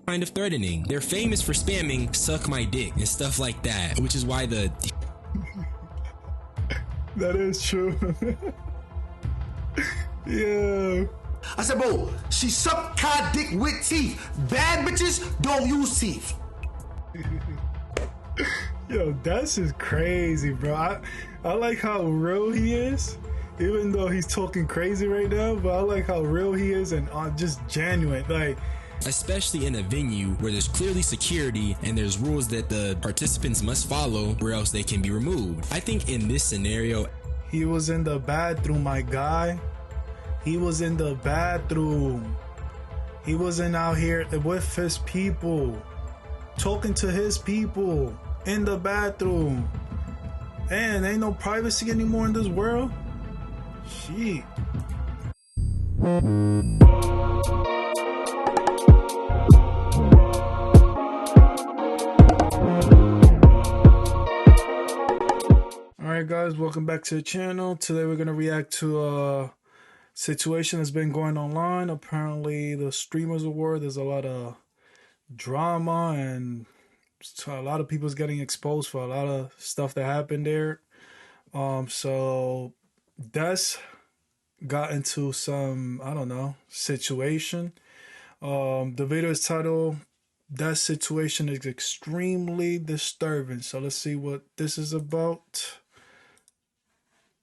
kind of threatening. They're famous for spamming "suck my dick" and stuff like that, which is why the that is true. Yeah. I said, bro, she sucked Kai dick with teeth. Bad bitches don't use teeth. Yo, that's just crazy, bro. I like how real he is, even though he's talking crazy right now, but I like how real he is and just genuine. Like, especially in a venue where there's clearly security and there's rules that the participants must follow or else they can be removed. I think in this scenario, he was in the bathroom, my guy. He was in the bathroom. He wasn't out here with his people, talking to his people in the bathroom. And ain't no privacy anymore in this world. Shit. Alright guys, welcome back to the channel. Today we're going to react to a situation that's been going online. Apparently the Streamers Award, there's a lot of drama and a lot of people's getting exposed for a lot of stuff that happened there. So Dezz got into some, I don't know, situation. The video is titled "That Situation is Extremely Disturbing." So let's see what this is about.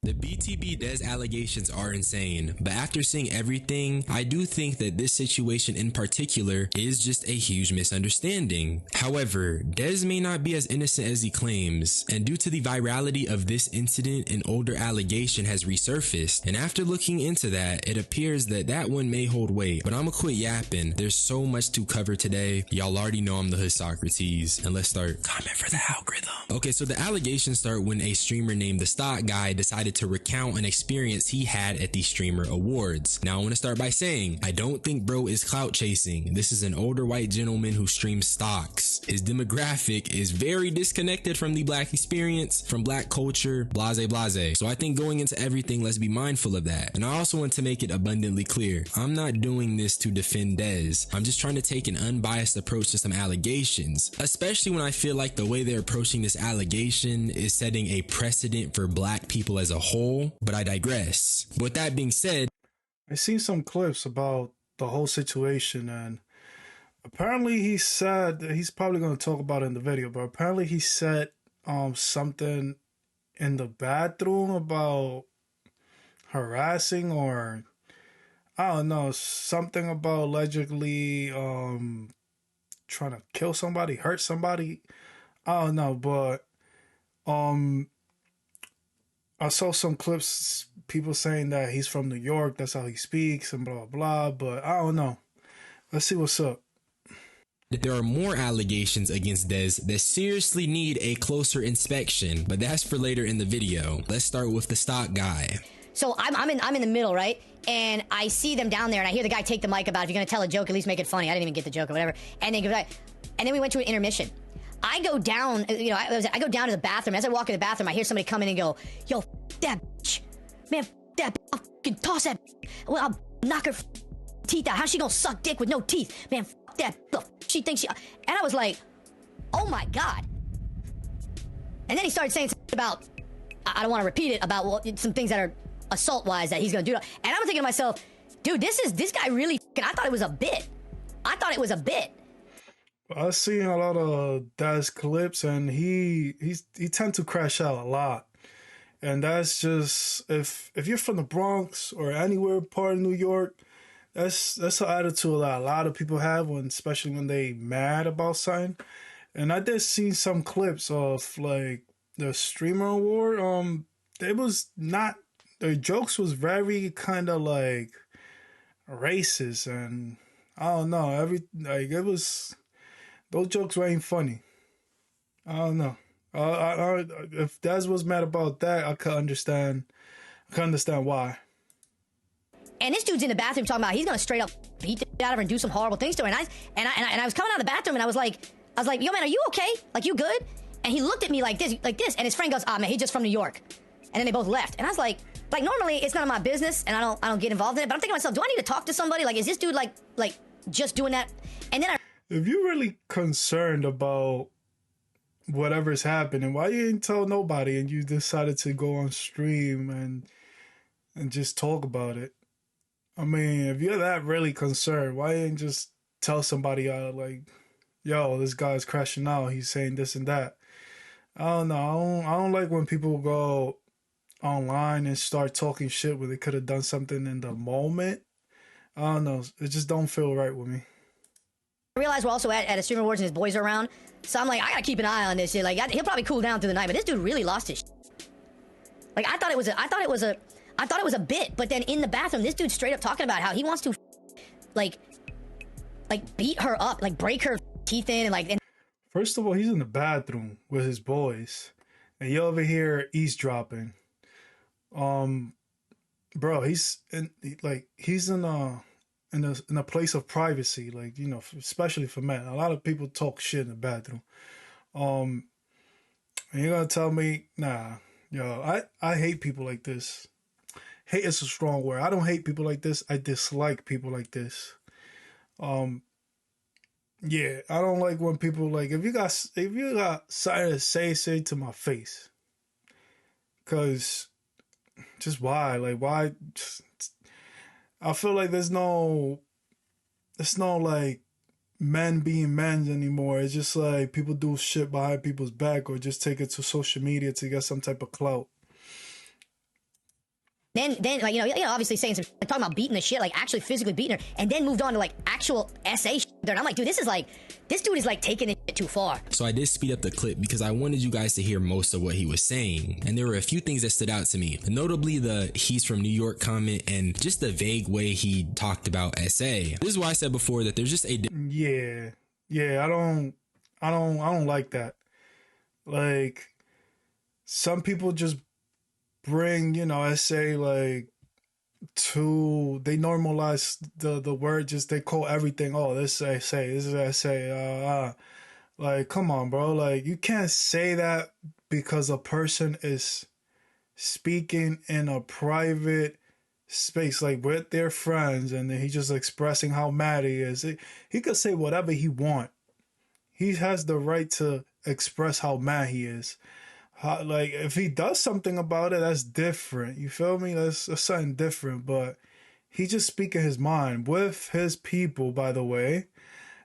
the BTB Dezz allegations are insane, but after seeing everything, I do think that this situation in particular is just a huge misunderstanding. However, Dezz may not be as innocent as he claims, and due to the virality of this incident, an older allegation has resurfaced, and after looking into that, it appears that that one may hold weight. But I'ma quit yapping. There's so much to cover today. Y'all already know I'm the hood Socrates, and let's start. Comment for the algorithm. Okay, so the allegations start when a streamer named The Stock Guy decided to recount an experience he had at the Streamer Awards. Now I want to start by saying, I don't think bro is clout chasing. This is an older white gentleman who streams stocks. His demographic is very disconnected from the black experience, from black culture, blase blase. So I think going into everything, let's be mindful of that. And I also want to make it abundantly clear, I'm not doing this to defend Dezz. I'm just trying to take an unbiased approach to some allegations, especially when I feel like the way they're approaching this allegation is setting a precedent for black people as a whole, but I digress. With that being said, I seen some clips about the whole situation, and apparently he said, he's probably going to talk about it in the video, but apparently he said something in the bathroom about harassing, or I don't know, something about allegedly trying to kill somebody, hurt somebody. I don't know, but I saw some clips, people saying that he's from New York, that's how he speaks, and blah, blah, but I don't know. Let's see what's up. There are more allegations against Dezz that seriously need a closer inspection, but that's for later in the video. Let's start with The Stock Guy. So I'm in the middle, right? And I see them down there, and I hear the guy take the mic about, if you're gonna tell a joke, at least make it funny. I didn't even get the joke or whatever. And then we went to an intermission. I go down, you know, I go down to the bathroom. As I walk in the bathroom, I hear somebody come in and go, "Yo, that bitch, man, that bitch, I'll fucking toss that bitch. Well, I'll knock her teeth out. How's she gonna suck dick with no teeth? Man, that she thinks she." And I was like, "Oh my god!" And then he started saying something about, I don't want to repeat it, about some things that are assault-wise that he's gonna do. And I'm thinking to myself, dude, this guy really. I thought it was a bit. I thought it was a bit. I've seen a lot of Dezz clips, and he tend to crash out a lot, and that's just, if you're from the Bronx or anywhere part of New York, that's an attitude that a lot of people have, when, especially when they mad about something. And I did see some clips of like the Streamer Award. It was not, the jokes was very kind of like racist, and I don't know, it was. Those jokes ain't funny. I don't know. If Dezz was mad about that, I could understand. Why. And this dude's in the bathroom talking about he's gonna straight up beat the shit out of her and do some horrible things to her. And I was coming out of the bathroom, and I was like, "Yo, man, are you okay? Like, you good?" And he looked at me like this, and his friend goes, "Ah, man, he's just from New York." And then they both left. And I was like normally it's none of my business, and I don't get involved in it. But I'm thinking to myself, do I need to talk to somebody? Like, is this dude like just doing that? And then if you're really concerned about whatever's happening, why you didn't tell nobody and you decided to go on stream and just talk about it? I mean, if you're that really concerned, why didn't you just tell somebody like, yo, this guy's crashing out, he's saying this and that? I don't know. I don't like when people go online and start talking shit where they could have done something in the moment. I don't know. It just don't feel right with me. I realize we're also at a stream awards and his boys are around, so I'm like, I gotta keep an eye on this shit. Like, he'll probably cool down through the night, but this dude really lost his shit. Like, I thought it was a bit, but then in the bathroom, this dude's straight up talking about how he wants to, like beat her up, like break her teeth in, and like. First of all, he's in the bathroom with his boys, and you over here eavesdropping. Bro, he's in a place of privacy, like, you know, especially for men. A lot of people talk shit in the bathroom. And you're gonna tell me, nah, yo, I hate people like this. Hate is a strong word. I don't hate people like this. I dislike people like this. Yeah, I don't like when people like, if you got something to say to my face. Cause just why? Like, why? I feel like there's no like men being men anymore. It's just like people do shit behind people's back or just take it to social media to get some type of clout. Then like, you know, obviously saying some shit, talking about beating the shit, like actually physically beating her, and then moved on to like actual SA shit. And I'm like, dude, this dude is like taking it too far. So I did speed up the clip because I wanted you guys to hear most of what he was saying. And there were a few things that stood out to me, notably the "he's from New York" comment and just the vague way he talked about SA. This is why I said before that there's just a yeah, I don't like that. Like, some people just bring, you know, SA like they normalize the word, just they call everything, oh, this is SA, this is SA, like, come on, bro. Like, you can't say that because a person is speaking in a private space, like with their friends, and then he's just expressing how mad he is. He could say whatever he want. He has the right to express how mad he is. Like, if he does something about it, that's different. You feel me? That's something different. But he just speaking his mind with his people, by the way.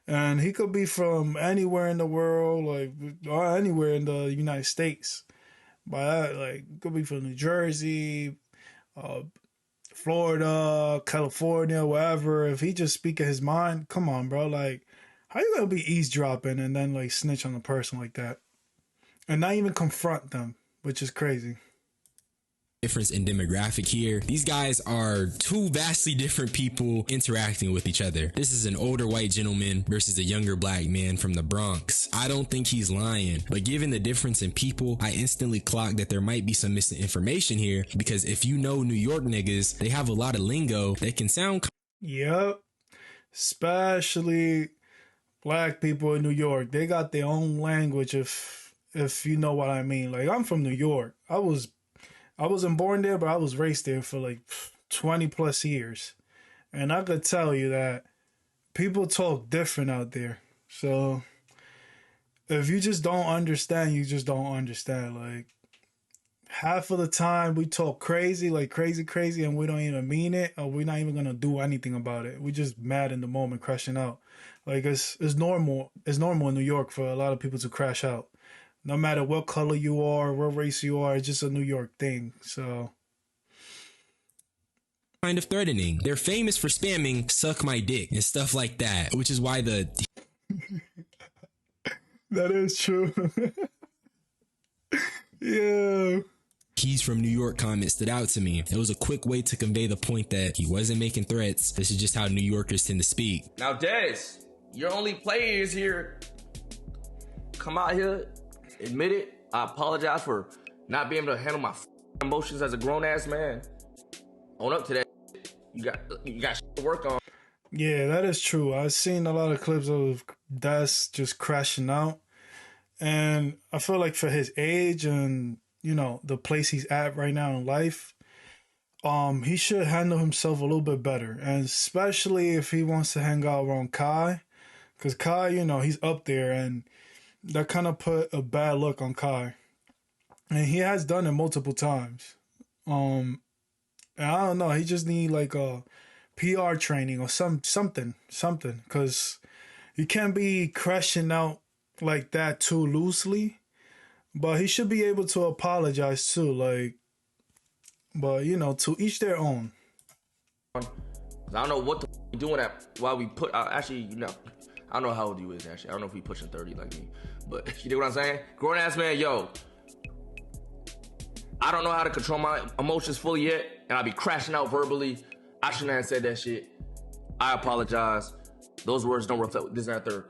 And he could be from anywhere in the world, like, or anywhere in the United States. But like, could be from New Jersey, Florida, California, wherever. If he just speaking his mind, come on, bro. Like, how you gonna be eavesdropping and then like snitch on a person like that? And not even confront them, which is crazy. Difference in demographic here. These guys are two vastly different people interacting with each other. This is an older white gentleman versus a younger black man from the Bronx. I don't think he's lying, but given the difference in people, I instantly clocked that there might be some misinformation here, because if you know New York niggas, they have a lot of lingo that can sound. Yep. Especially black people in New York. They got their own language, if you know what I mean. Like, I'm from New York. I wasn't born there, but I was raised there for like 20 plus years. And I could tell you that people talk different out there. So if you just don't understand, you just don't understand. Like, half of the time we talk crazy, like crazy, and we don't even mean it, or we're not even gonna do anything about it. We're just mad in the moment, crashing out. Like, it's normal. It's normal in New York for a lot of people to crash out. No matter what color you are, what race you are, it's just a New York thing. So, Kind of threatening. They're famous for spamming "suck my dick" and stuff like that, which is why the that is true. Yeah. "he's from New York" comment stood out to me. It was a quick way to convey the point that he wasn't making threats. This is just how New Yorkers tend to speak. Now, Dezz, your only players here. Come out here, admit it. I apologize for not being able to handle my emotions as a grown-ass man. Own up to that. You got shit to work on. Yeah, that is true. I've seen a lot of clips of Dezz just crashing out. And I feel like for his age and, you know, the place he's at right now in life, he should handle himself a little bit better. And especially if he wants to hang out around Kai. Because Kai, you know, he's up there, and that kind of put a bad look on Kai. And he has done it multiple times. And I don't know, he just need like a PR training or something. Because you can't be crashing out like that too loosely. But he should be able to apologize too, like, but you know, to each their own. I don't know what the you doing at while we put actually, you know, I don't know how old you is actually. I don't know if he pushing 30 like me, but you know what I'm saying? Grown ass man, yo, I don't know how to control my emotions fully yet, and I be crashing out verbally. I shouldn't have said that shit. I apologize. Those words don't reflect this and that third.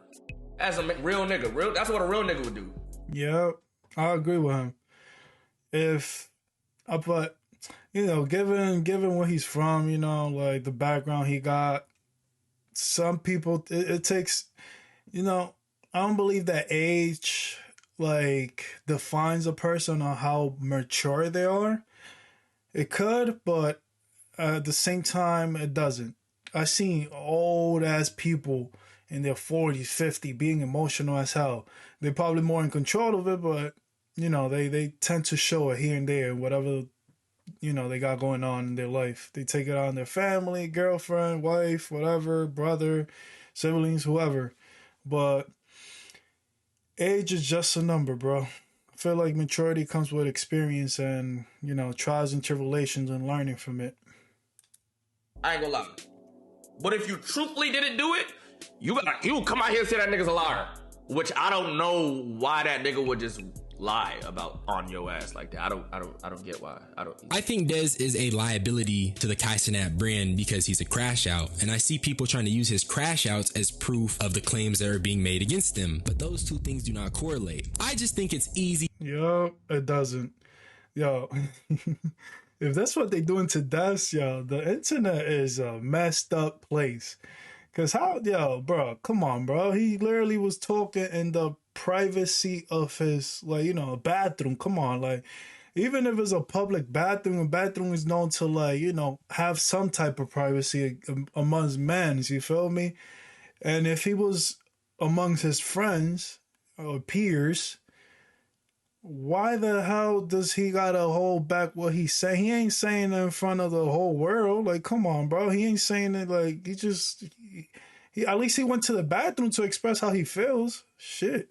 As a real nigga, that's what a real nigga would do. Yeah, I agree with him. But you know, given where he's from, you know, like the background he got, some people it takes, you know, I don't believe that age like defines a person on how mature they are. It could, but at the same time, it doesn't. I've seen old ass people in their 40s, 50 being emotional as hell. They're probably more in control of it, but you know, they tend to show it here and there, whatever, you know, they got going on in their life. They take it on their family, girlfriend, wife, whatever, brother, siblings, whoever. But age is just a number, bro. I feel like maturity comes with experience and, you know, trials and tribulations and learning from it. I ain't gonna lie. But if you truthfully didn't do it, you come out here and say that nigga's a liar. Which I don't know why that nigga would just lie about on your ass like that. I don't get why. I think Dezz is a liability to the Kai Cenat brand because he's a crash out, and I see people trying to use his crash outs as proof of the claims that are being made against him. But those two things do not correlate. I just think it's easy. Yo, it doesn't. Yo, if that's what they doing to Dezz, yo, the internet is a messed up place. Cause bro, come on, bro. He literally was talking in the privacy of his, like, you know, a bathroom. Come on, like, even if it's a public bathroom, a bathroom is known to, like, you know, have some type of privacy amongst men. You feel me? And if he was amongst his friends or peers, why the hell does he gotta hold back what he's saying? He ain't saying it in front of the whole world. Like, come on, bro. He ain't saying it like he at least he went to the bathroom to express how he feels. Shit.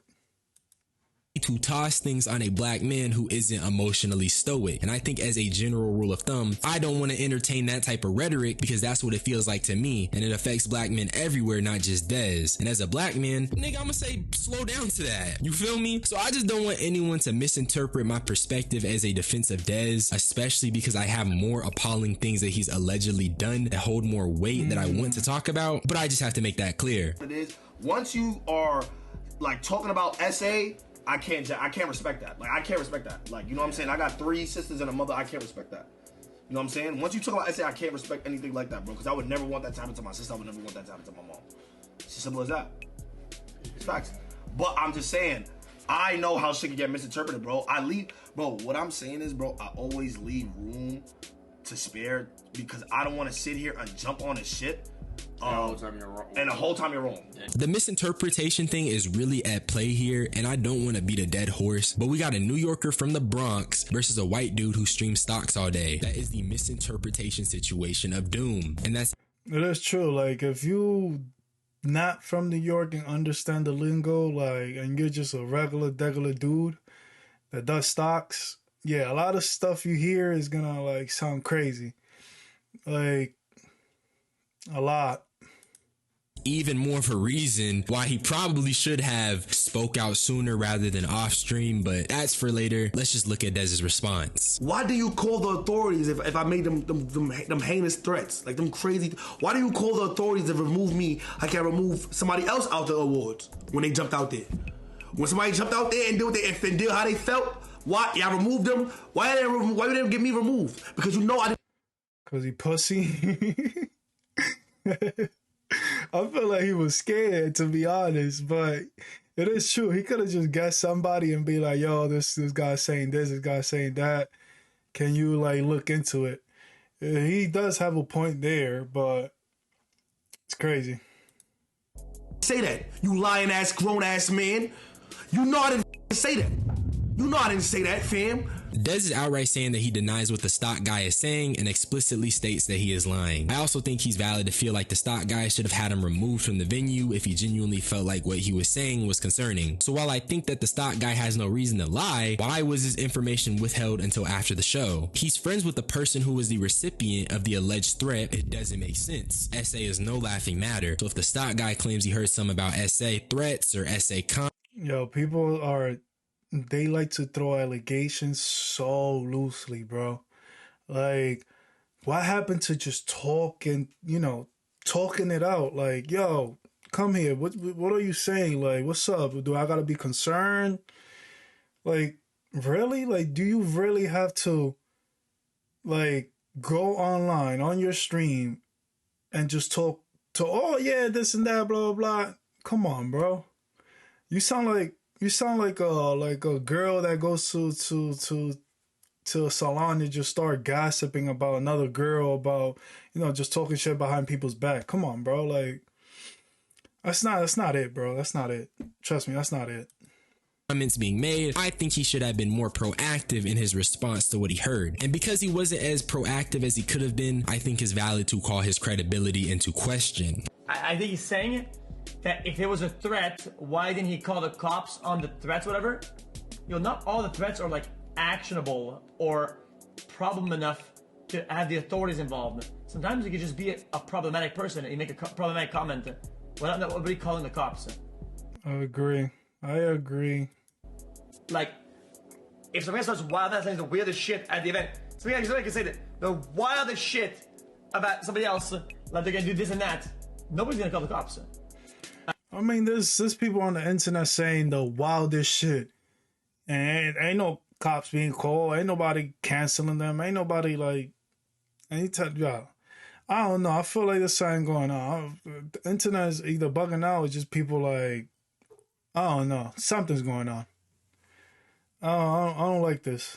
To toss things on a black man who isn't emotionally stoic. And I think as a general rule of thumb, I don't want to entertain that type of rhetoric because that's what it feels like to me. And it affects black men everywhere, not just Dezz. And as a black man, nigga, I'm gonna say slow down to that. You feel me? So I just don't want anyone to misinterpret my perspective as a defense of Dezz, especially because I have more appalling things that he's allegedly done that hold more weight that I want to talk about. But I just have to make that clear. It is, once you are like talking about SA, I can't respect that. Like, I can't respect that. Like, you know what I'm saying? I got 3 sisters and a mother. I can't respect that. You know what I'm saying? Once you talk about SA, I can't respect anything like that, bro. Because I would never want that to happen to my sister. I would never want that to happen to my mom. It's as simple as that. It's facts. But I'm just saying, I know how shit can get misinterpreted, bro. What I'm saying is, bro, I always leave room to spare because I don't want to sit here and jump on his shit. And the whole time you're wrong. The misinterpretation thing is really at play here, and I don't want to beat a dead horse, but we got a New Yorker from the Bronx versus a white dude who streams stocks all day. That is the misinterpretation situation of doom, and that's... It is true. Like, if you not from New York and understand the lingo, like, and you're just a regular dude that does stocks, yeah, a lot of stuff you hear is gonna, like, sound crazy. Like, a lot. Even more of a reason why he probably should have spoke out sooner rather than off stream, but that's for later. Let's just look at Dezz's response. Why do you call the authorities if I made them heinous threats, like them crazy? Why do you call the authorities to remove me? I can't remove somebody else out the awards when they jumped out there. When somebody jumped out there and did how they felt, why y'all removed them? Why didn't get me removed? Because you know I didn't. Cause he pussy. I feel like he was scared, to be honest, but it is true. He could have just guessed somebody and be like, yo, this guy's saying this guy's saying that. Can you, like, look into it? He does have a point there, but it's crazy. say that, you lying ass, grown ass man. You know I didn't say that. You know I didn't say that, fam. Dezz is outright saying that he denies what the stock guy is saying and explicitly states that he is lying. I also think he's valid to feel like the stock guy should have had him removed from the venue if he genuinely felt like what he was saying was concerning. So while I think that the stock guy has no reason to lie, why was his information withheld until after the show? He's friends with the person who was the recipient of the alleged threat. It doesn't make sense. SA is no laughing matter. So if the stock guy claims he heard something about SA threats or SA Yo, people are... They like to throw allegations so loosely, bro. Like, what happened to just talking, talking it out? Like, yo, come here. What are you saying? Like, what's up? Do I gotta be concerned? Like, really? Like, do you really have to, like, go online on your stream and just talk to, oh, yeah, this and that, blah, blah, blah. Come on, bro. You sound like a girl that goes to a salon and just start gossiping about another girl, about just talking shit behind people's back. Come on, bro. Like, that's not it, bro. That's not it. Trust me, that's not it. Comments being made, I think he should have been more proactive in his response to what he heard. And because he wasn't as proactive as he could have been, I think it's valid to call his credibility into question. I think he's saying that if it was a threat, why didn't he call the cops on the threats, whatever? Not all the threats are like actionable or problem enough to have the authorities involved. Sometimes you could just be a problematic person and you make a problematic comment. Why not nobody calling the cops? I agree. Like, if somebody starts wilding saying the weirdest shit at the event, somebody can say that the wildest shit about somebody else, like they're gonna do this and that, nobody's gonna call the cops. I mean, there's people on the internet saying the wildest shit, and ain't no cops being called, ain't nobody canceling them, ain't nobody like, yeah. I don't know. I feel like there's something going on. The internet is either bugging out or just people like, I don't know. Something's going on. I don't like this.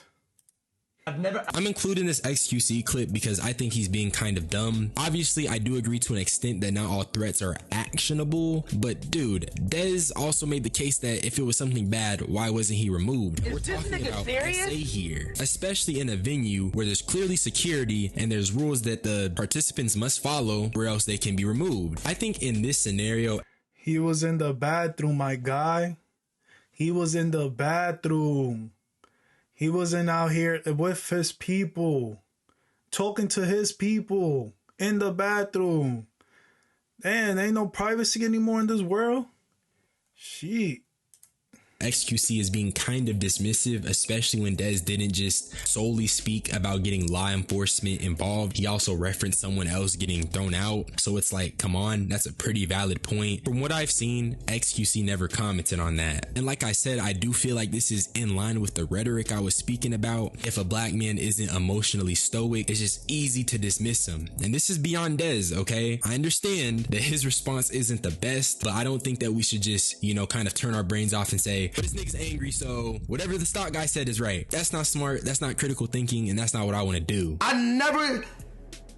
I'm including this XQC clip because I think he's being kind of dumb. Obviously, I do agree to an extent that not all threats are actionable, but dude, Dezz also made the case that if it was something bad, why wasn't he removed? We're talking about SA here, especially in a venue where there's clearly security and there's rules that the participants must follow or else they can be removed. I think in this scenario, he was in the bathroom, my guy. He was in the bathroom. He wasn't out here with his people, talking to his people in the bathroom. Man, ain't no privacy anymore in this world. Shit. XQC is being kind of dismissive, especially when Dezz didn't just solely speak about getting law enforcement involved. He also referenced someone else getting thrown out. So it's like, come on, that's a pretty valid point. From what I've seen, XQC never commented on that. And like I said, I do feel like this is in line with the rhetoric I was speaking about. If a black man isn't emotionally stoic, it's just easy to dismiss him. And this is beyond Dezz, okay? I understand that his response isn't the best, but I don't think that we should just, kind of turn our brains off and say, but this nigga's angry, so whatever the stock guy said is right. That's not smart, that's not critical thinking, and that's not what I want to do. I never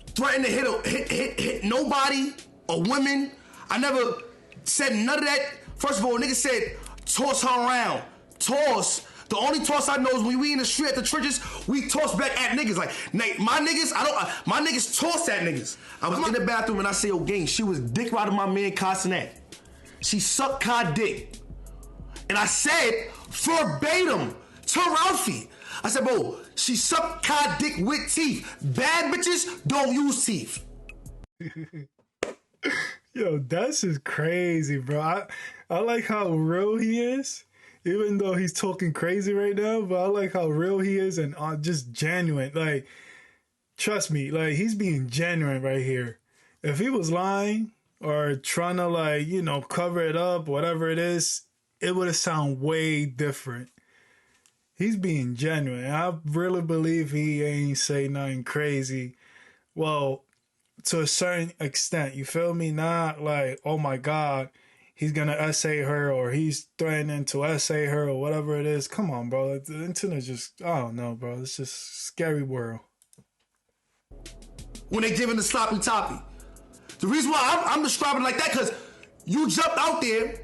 threatened to hit nobody or women. I never said none of that. First of all, nigga said toss her around. Toss. The only toss I know is when we in the street at the churches, we toss back at niggas. Like, my niggas, my niggas toss at niggas. I was in the bathroom and I say, gang, she was dick riding my man Castanet. She sucked Kai dick. And I said verbatim to Ralphie. I said, bro, she sucked Kai dick with teeth. Bad bitches don't use teeth. Yo, that's just crazy, bro. I like how real he is, even though he's talking crazy right now, but I like how real he is and just genuine. Like, trust me, like, he's being genuine right here. If he was lying or trying to, cover it up, whatever it is, it would have sounded way different. He's being genuine. I really believe he ain't say nothing crazy. Well, to a certain extent, you feel me? Not like, oh my God, he's gonna essay her or he's threatening to essay her or whatever it is. Come on, bro. The internet just, I don't know, bro. It's just a scary world. When they giving the sloppy toppy. The reason why I'm describing it like that, because You jumped out there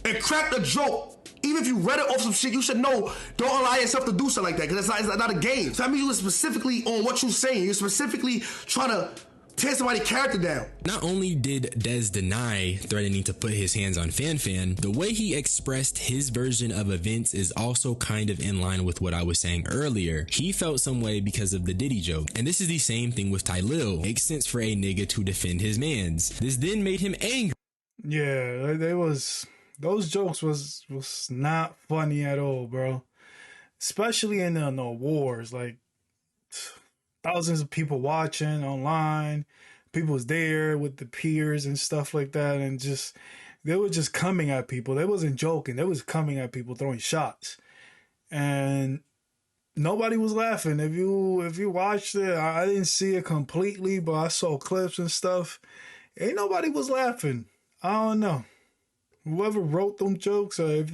and cracked a joke. Even if you read it off some shit, you should know, don't allow yourself to do something like that, because it's not a game. So that means you were specifically on what you're saying. You're specifically trying to tear somebody's character down. Not only did Dezz deny threatening to put his hands on Fan, the way he expressed his version of events is also kind of in line with what I was saying earlier. He felt some way because of the Diddy joke. And this is the same thing with Tylil. Makes sense for a nigga to defend his mans. This then made him angry. Yeah, those jokes was not funny at all, bro. Especially in the wars, like thousands of people watching online, people was there with the peers and stuff like that, and just they were just coming at people. They wasn't joking. They was coming at people, throwing shots, and nobody was laughing. If you watched it, I didn't see it completely, but I saw clips and stuff. Ain't nobody was laughing. I don't know. Whoever wrote them jokes, or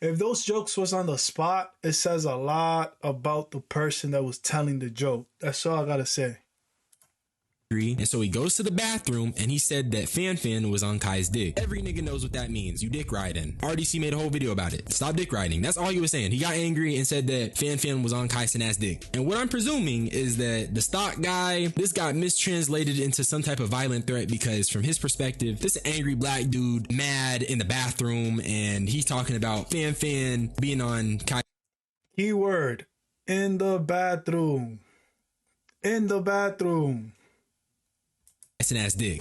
if those jokes was on the spot, it says a lot about the person that was telling the joke. That's all I gotta say. And so he goes to the bathroom and he said that Fan was on Kai's dick. Every nigga knows what that means. You dick riding. RDC made a whole video about it. Stop dick riding. That's all he was saying. He got angry and said that Fan was on Kai's ass dick. And what I'm presuming is that the stock guy, this got mistranslated into some type of violent threat, because from his perspective, this angry black dude mad in the bathroom and he's talking about Fan being on Kai. Keyword, in the bathroom. In the bathroom. An ass dick.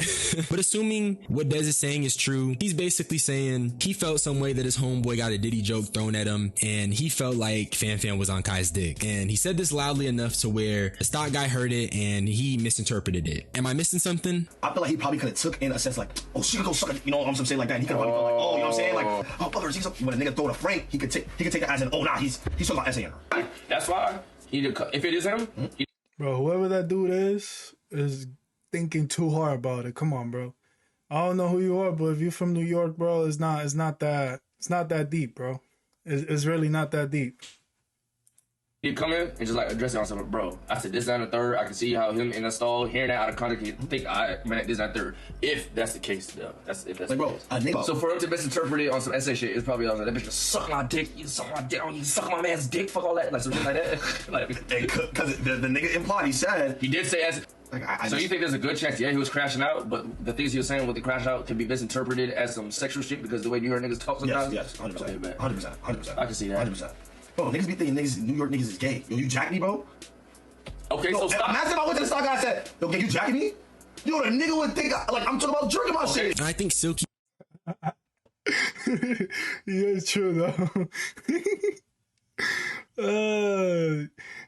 But assuming what Dezz is saying is true, he's basically saying he felt some way that his homeboy got a Diddy joke thrown at him, and he felt like Fan was on Kai's dick. And he said this loudly enough to where the stock guy heard it and he misinterpreted it. Am I missing something? I feel like he probably could have took in a sense like, oh, she could go suck it, you know what I'm saying, like that. He could have felt like, oh, you know what I'm saying, like, oh, brother, he's up. When a nigga throw a Frank, he could take that as an, oh, nah, he's talking about essaying her. That's why if it is him, Bro, whoever that dude is thinking too hard about it. Come on, bro. I don't know who you are, but if you're from New York, bro, it's not that deep, bro. It's really not that deep. he'd come in and just like address it on something, bro. I said this, that, and the third. I can see how him in the stall hearing that out of context, he think I meant this, that, and third. If that's the case, though, that's if that's like, the bro, case. So for him to misinterpret it on some essay shit, it's probably like that bitch just suck my dick, you suck my dick, you suck my man's dick, fuck all that, like something like that. Like, because the nigga implied, he said he did say as. Like, so you think there's a good chance, yeah, he was crashing out, but the things he was saying with the crash out can be misinterpreted as some sexual shit because the way New York niggas talk sometimes? Yes, 100%. Okay, 100%. I can see that. 100%. Bro, niggas be thinking New York niggas is gay. Yo, you jack me, bro? Okay, Yo, so stop. imagine if I went to the stock guy and said, yo, you jacking me? Yo, the nigga would think, like, I'm talking about jerking my shit. I think Silky Yeah, it's true though.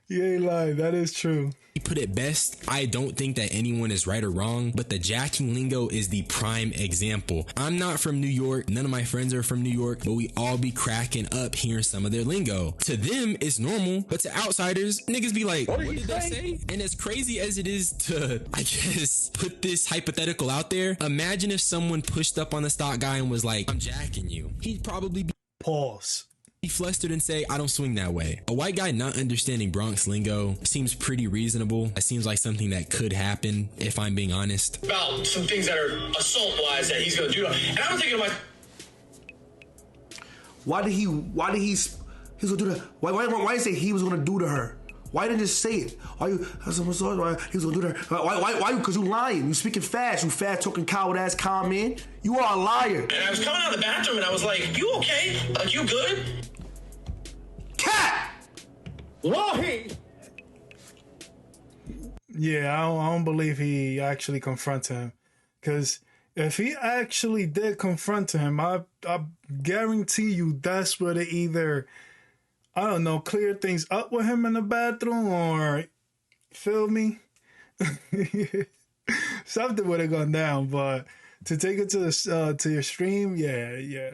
You ain't lying. That is true. put it best. I don't think that anyone is right or wrong, but the jacking lingo is the prime example. I'm not from New York. None of my friends are from New York, but we all be cracking up hearing some of their lingo. To them, it's normal, but to outsiders, niggas be like, what did that say? And as crazy as it is to, I guess, put this hypothetical out there, imagine if someone pushed up on the stock guy and was like, I'm jacking you. He'd probably be Pause. flustered and say, I don't swing that way. A white guy not understanding Bronx lingo seems pretty reasonable. It seems like something that could happen, if I'm being honest. About some things that are assault-wise that he's gonna do. And I'm thinking to myself, why did he gonna do that? Why did he say he was gonna do to her? Why didn't he just say it? Why he was gonna do that? Why? Because you lying. You speaking fast. You fast talking coward ass con man. You are a liar. And I was coming out of the bathroom and I was like, you okay? Like, you good? Cat! Wahi! Yeah, I don't believe he actually confronted him. Because if he actually did confront him, I guarantee you that's where they either, I don't know, clear things up with him in the bathroom or, feel me? Something would have gone down, but to take it to your stream, yeah.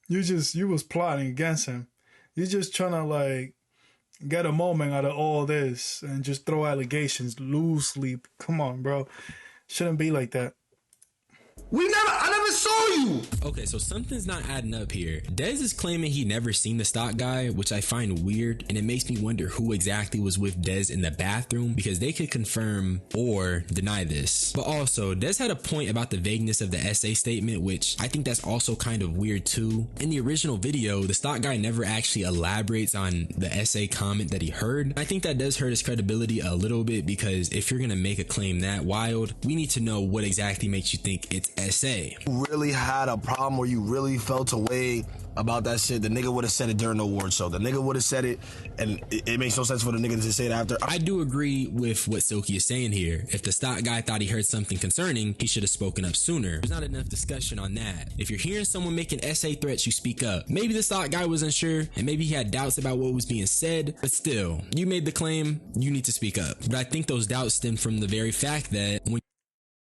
You was plotting against him. You're just trying to, like, get a moment out of all this and just throw allegations loosely. Come on, bro. Shouldn't be like that. I never saw you. Okay, so something's not adding up here. Dezz is claiming he never seen the stock guy, which I find weird, and it makes me wonder who exactly was with Dezz in the bathroom, because they could confirm or deny this. But also, Dezz had a point about the vagueness of the essay statement, which I think that's also kind of weird too. In the original video, the stock guy never actually elaborates on the essay comment that he heard. I think that does hurt his credibility a little bit, because if you're gonna make a claim that wild, we need to know what exactly makes you think it's essay. Really had a problem where you really felt a way about that shit, the nigga would have said it during the award show. The nigga would have said it, and it makes no sense for the nigga to say it after. I do agree with what Silky is saying here. If the stock guy thought he heard something concerning, he should have spoken up sooner. There's not enough discussion on that. If you're hearing someone making essay threats, you speak up. Maybe the stock guy was unsure, and maybe he had doubts about what was being said, but still, you made the claim, you need to speak up. But I think those doubts stem from the very fact that when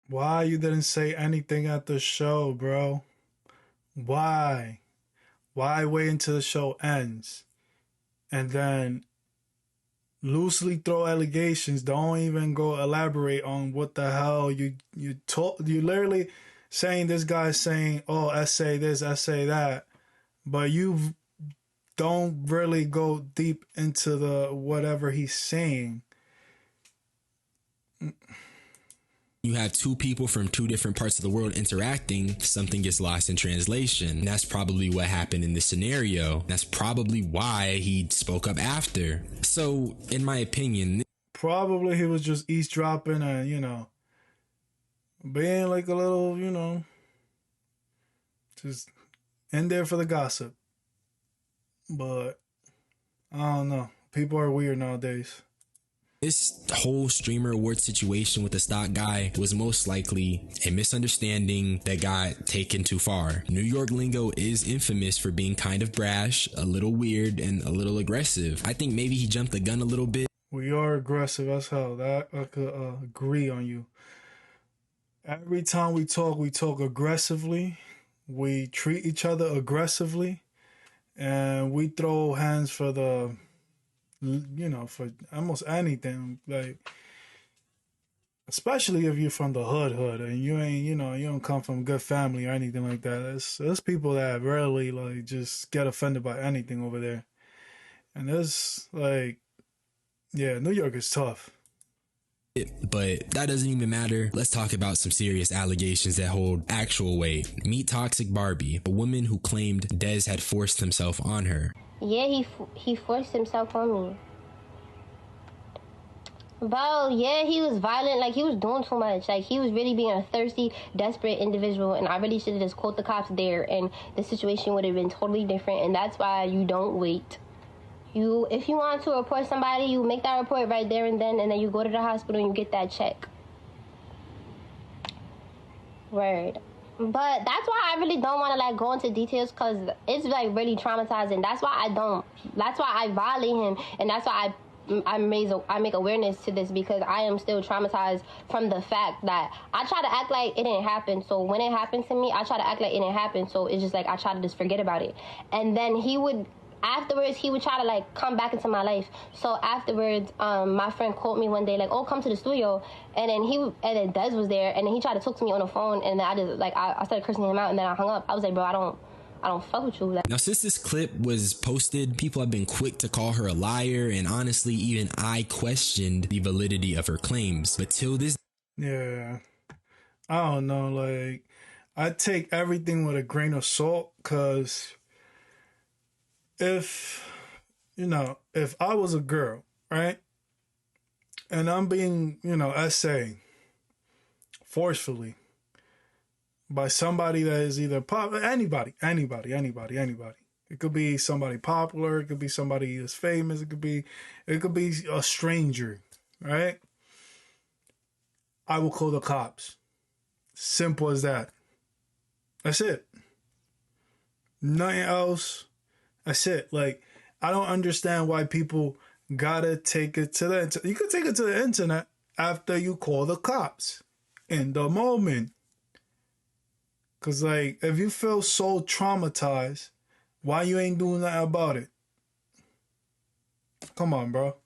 Why you didn't say anything at the show, bro? Why? Why wait until the show ends and then loosely throw allegations? Don't even go elaborate on what the hell you told. You literally saying this guy's saying, oh, essay this, essay that, but you don't really go deep into the whatever he's saying. you have two people from two different parts of the world interacting, something gets lost in translation. And that's probably what happened in this scenario. That's probably why he spoke up after. So, in my opinion, probably he was just eavesdropping and, being like a little, just in there for the gossip. But, I don't know. People are weird nowadays. this whole streamer award situation with the stock guy was most likely a misunderstanding that got taken too far. New York lingo is infamous for being kind of brash, a little weird, and a little aggressive. I think maybe he jumped the gun a little bit. We are aggressive as hell. That I could agree on you. Every time we talk aggressively. We treat each other aggressively, and we throw hands for the, for almost anything. Like, especially if you're from the hood, and you ain't, you don't come from a good family or anything like that. There's people that rarely like just get offended by anything over there, and there's like, yeah, New York is tough. But that doesn't even matter. Let's talk about some serious allegations that hold actual weight. Meet Toxic Barbie, a woman who claimed Dezz had forced himself on her. Yeah, he forced himself on me. Bro, yeah, he was violent. Like, he was doing too much. Like, he was really being a thirsty, desperate individual, and I really should have just called the cops there, and the situation would have been totally different, and that's why you don't wait. If you want to report somebody, you make that report right there and then you go to the hospital and you get that check. Word. But that's why I really don't want to like go into details, because it's like really traumatizing. That's why I violate him, and that's why I make awareness to this, because I am still traumatized from the fact that I try to act like it didn't happen. So when it happened to me, I try to act like it didn't happen. So it's just like I try to just forget about it. And then afterwards, he would try to like come back into my life. So afterwards, my friend called me one day like, "Oh, come to the studio," and then Dezz was there, and then he tried to talk to me on the phone, and then I just like I started cursing him out, and then I hung up. I was like, "Bro, I don't fuck with you." Like, now, since this clip was posted, people have been quick to call her a liar, and honestly, even I questioned the validity of her claims. But till this, yeah, I don't know. Like, I take everything with a grain of salt, because if I was a girl, right, and I'm being, essayed forcefully by somebody that is either anybody. It could be somebody popular. It could be somebody that's famous. It could be a stranger, right? I will call the cops. Simple as that. That's it. Nothing else. That's it. Like, I don't understand why people gotta take it to the internet. You could take it to the internet after you call the cops in the moment. Because, like, if you feel so traumatized, why you ain't doing nothing about it? Come on, bro.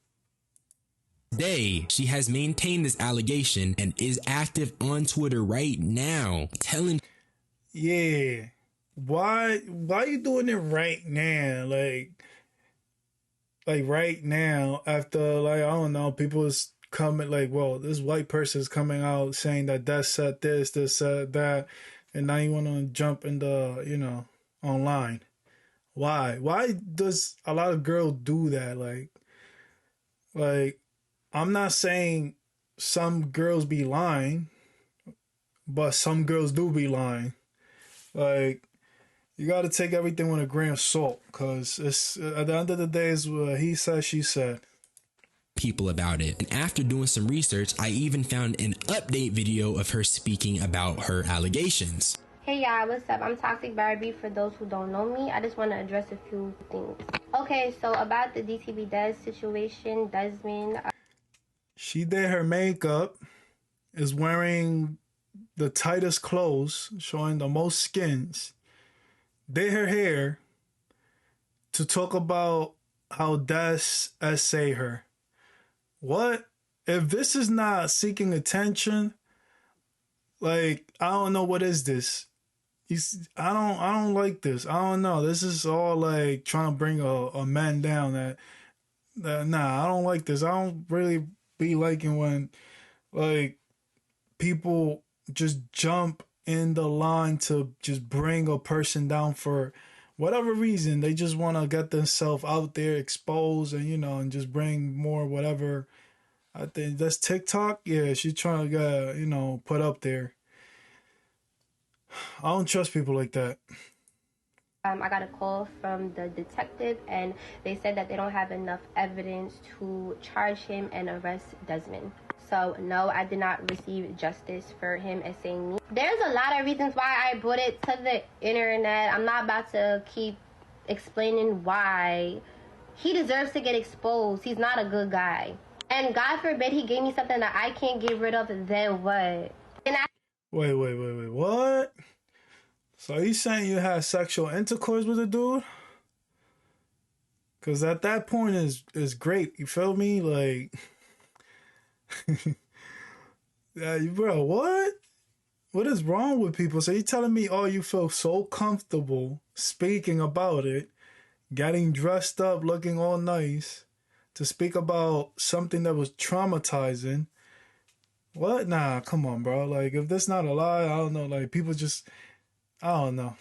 today, she has maintained this allegation and is active on Twitter right now, telling... yeah, why you doing it right now? Like right now, after, like, I don't know, people is coming, like, well, this white person is coming out saying that Dezz said this said that, and now you want to jump in the, online. Why does a lot of girls do that? Like, I'm not saying some girls be lying, but some girls do be lying. Like, you got to take everything with a grain of salt, because it's, at the end of the day, is what he said, she said. People about it. And after doing some research, I even found an update video of her speaking about her allegations. Hey y'all, what's up? I'm Toxic Barbie. For those who don't know me, I just want to address a few things. Okay, so about the DTB Dezz situation, Desmond. She did her makeup, is wearing the tightest clothes, showing the most skins, did her hair to talk about how Dezz essay her. What? If this is not seeking attention, like, I don't know what is this. I don't like this. I don't know. This is all like trying to bring a man down. That nah, I don't like this. I don't really be liking when, like, people just jump in the line to just bring a person down for whatever reason. They just want to get themselves out there, exposed, and and just bring more whatever. I think that's TikTok. Yeah, she's trying to get put up there. I don't trust people like that. I got a call from the detective, and they said that they don't have enough evidence to charge him and arrest Desmond. So, no, I did not receive justice for him essaying me. There's a lot of reasons why I brought it to the internet. I'm not about to keep explaining why. He deserves to get exposed. He's not a good guy. And God forbid he gave me something that I can't get rid of, then what? Wait, what? So are you saying you had sexual intercourse with a dude? Because at that point is great. You feel me? Like, yeah, bro, what? What is wrong with people? So you telling me, oh, you feel so comfortable speaking about it, getting dressed up, looking all nice, to speak about something that was traumatizing. What? Nah, come on, bro. Like, if that's not a lie, I don't know. Like, people just, I don't know.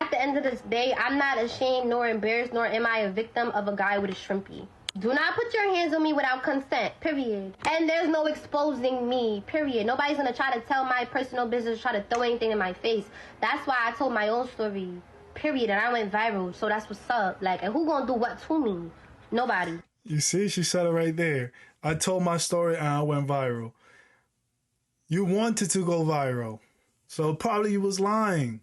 At the end of this day, I'm not ashamed nor embarrassed, nor am I a victim of a guy with a shrimpy. Do not put your hands on me without consent, period. And there's no exposing me, period. Nobody's gonna try to tell my personal business, try to throw anything in my face. That's why I told my own story, period, and I went viral, so that's what's up. Like, and who gonna do what to me? Nobody. You see, she said it right there. I told my story and I went viral. You wanted to go viral, so probably you was lying.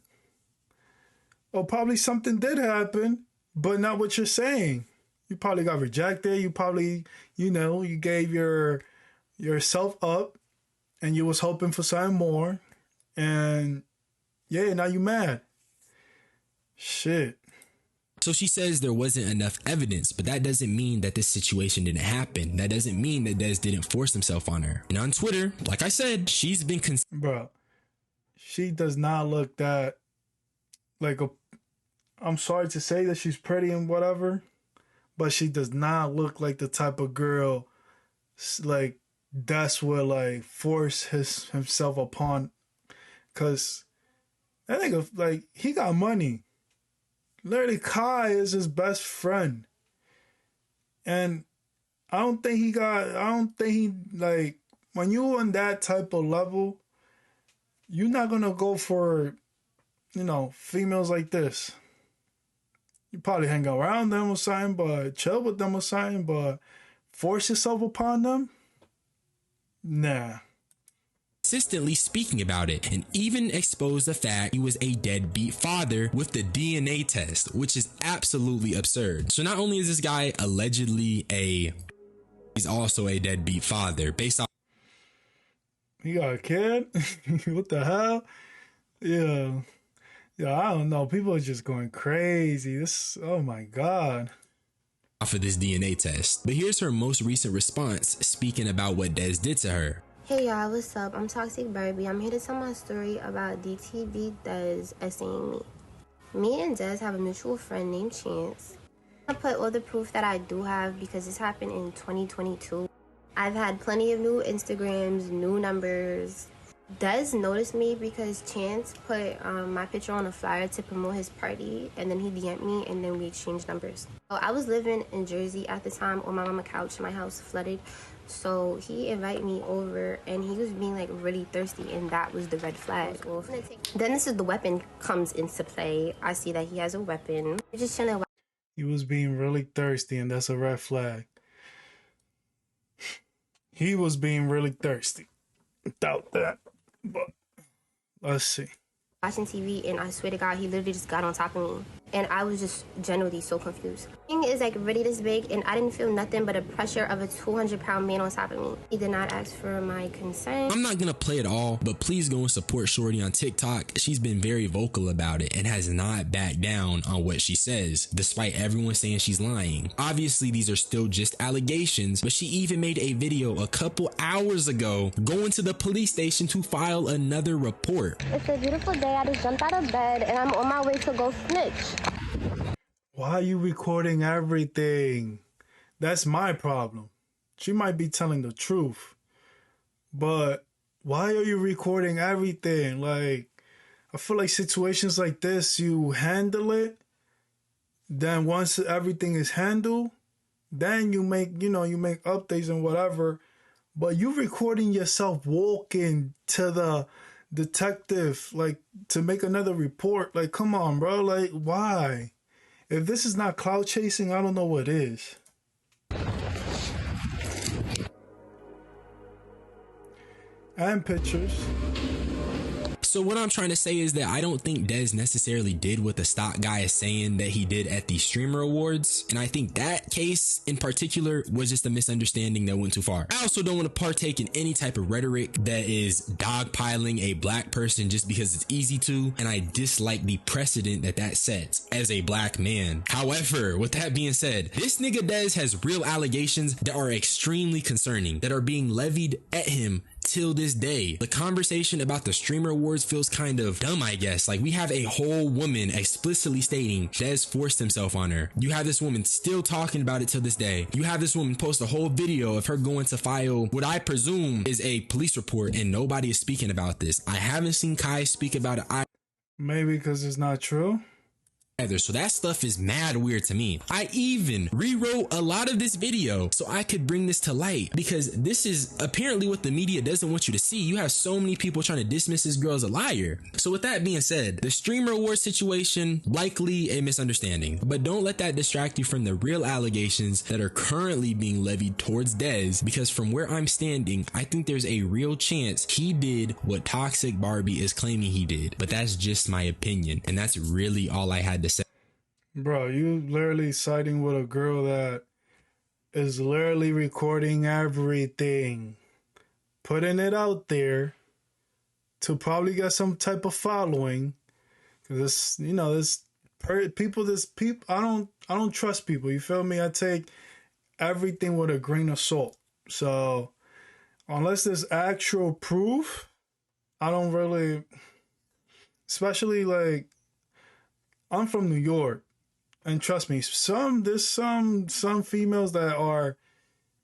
Or probably something did happen, but not what you're saying. You probably got rejected. You probably, you gave yourself up and you was hoping for something more. And yeah, now you mad. Shit. So she says there wasn't enough evidence, but that doesn't mean that this situation didn't happen. That doesn't mean that Dezz didn't force himself on her. And on Twitter, like I said, she's been Bro, she does not look that like a... I'm sorry to say that she's pretty and whatever, but she does not look like the type of girl like Dezz would like force himself upon. Cause that nigga, like, he got money. Literally, Kai is his best friend. And I don't think he, like, when you on that type of level, you're not gonna go for, females like this. You probably hang around them or something, but chill with them or something, but force yourself upon them? Nah. Consistently speaking about it, and even exposed the fact he was a deadbeat father with the DNA test, which is absolutely absurd. So not only is this guy allegedly he's also a deadbeat father based off... He got a kid? What the hell? Yeah, I don't know. People are just going crazy. Oh my God. Off of this DNA test. But here's her most recent response speaking about what Dezz did to her. Hey y'all, what's up? I'm Toxic Barbie. I'm here to tell my story about DTB Dezz essaying me. Me and Dezz have a mutual friend named Chance. I put all the proof that I do have because this happened in 2022. I've had plenty of new Instagrams, new numbers. Dezz noticed me because Chance put my picture on a flyer to promote his party, and then he DM'd me, and then we exchanged numbers. So I was living in Jersey at the time on my mama's couch. My house flooded. So he invited me over, and he was being like really thirsty, and that was the red flag. Then this is the weapon comes into play. I see that he has a weapon. We're just chilling. He was being really thirsty, and that's a red flag. He was being really thirsty. Doubt that. But let's see. Watching TV, and I swear to God, he literally just got on top of me. And I was just generally so confused. The thing is like really this big, and I didn't feel nothing but a pressure of a 200-pound man on top of me. He did not ask for my consent. I'm not gonna play it all, but please go and support Shorty on TikTok. She's been very vocal about it and has not backed down on what she says, despite everyone saying she's lying. Obviously, these are still just allegations, but she even made a video a couple hours ago going to the police station to file another report. It's a beautiful day. I just jumped out of bed, and I'm on my way to go snitch. Why are you recording everything? That's my problem. She might be telling the truth, but why are you recording everything? Like, I feel like situations like this, you handle it. Then once everything is handled, then you make, you make updates and whatever. But you recording yourself walking to the detective, like, to make another report. Like, come on, bro. Like, why? If this is not clout chasing, I don't know what is. And pictures. So what I'm trying to say is that I don't think Dezz necessarily did what the stock guy is saying that he did at the streamer awards. And I think that case in particular was just a misunderstanding that went too far. I also don't want to partake in any type of rhetoric that is dogpiling a black person just because it's easy to. And I dislike the precedent that sets as a black man. However, with that being said, this nigga Dezz has real allegations that are extremely concerning that are being levied at him till this day. The conversation about the streamer awards feels kind of dumb, I guess. Like, we have a whole woman explicitly stating Dezz forced himself on her. You have this woman still talking about it till this day. You have this woman post a whole video of her going to file what I presume is a police report, and nobody is speaking about this. I haven't seen Kai speak about it. Maybe because it's not true. So that stuff is mad weird to me. I even rewrote a lot of this video so I could bring this to light, because this is apparently what the media doesn't want you to see. You have so many people trying to dismiss this girl as a liar. So with that being said, the streamer award situation, likely a misunderstanding, but don't let that distract you from the real allegations that are currently being levied towards Dezz, because from where I'm standing, I think there's a real chance he did what Toxic Barbie is claiming he did. But that's just my opinion, and that's really all I had to say. Bro, you literally siding with a girl that is literally recording everything, putting it out there to probably get some type of following. Cause this, I don't trust people. You feel me? I take everything with a grain of salt. So unless there's actual proof, I don't really, especially like, I'm from New York. And trust me, there's some females that are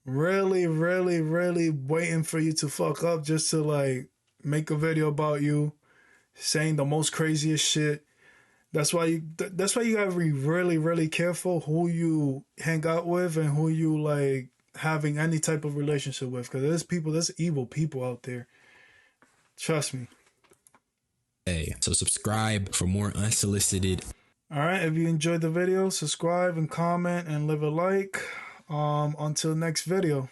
really, really, really waiting for you to fuck up just to like make a video about you, saying the most craziest shit. That's why you gotta be really, really careful who you hang out with and who you like having any type of relationship with, because there's evil people out there. Trust me. So subscribe for more unsolicited. All right, if you enjoyed the video, subscribe and comment and leave a like. Until next video.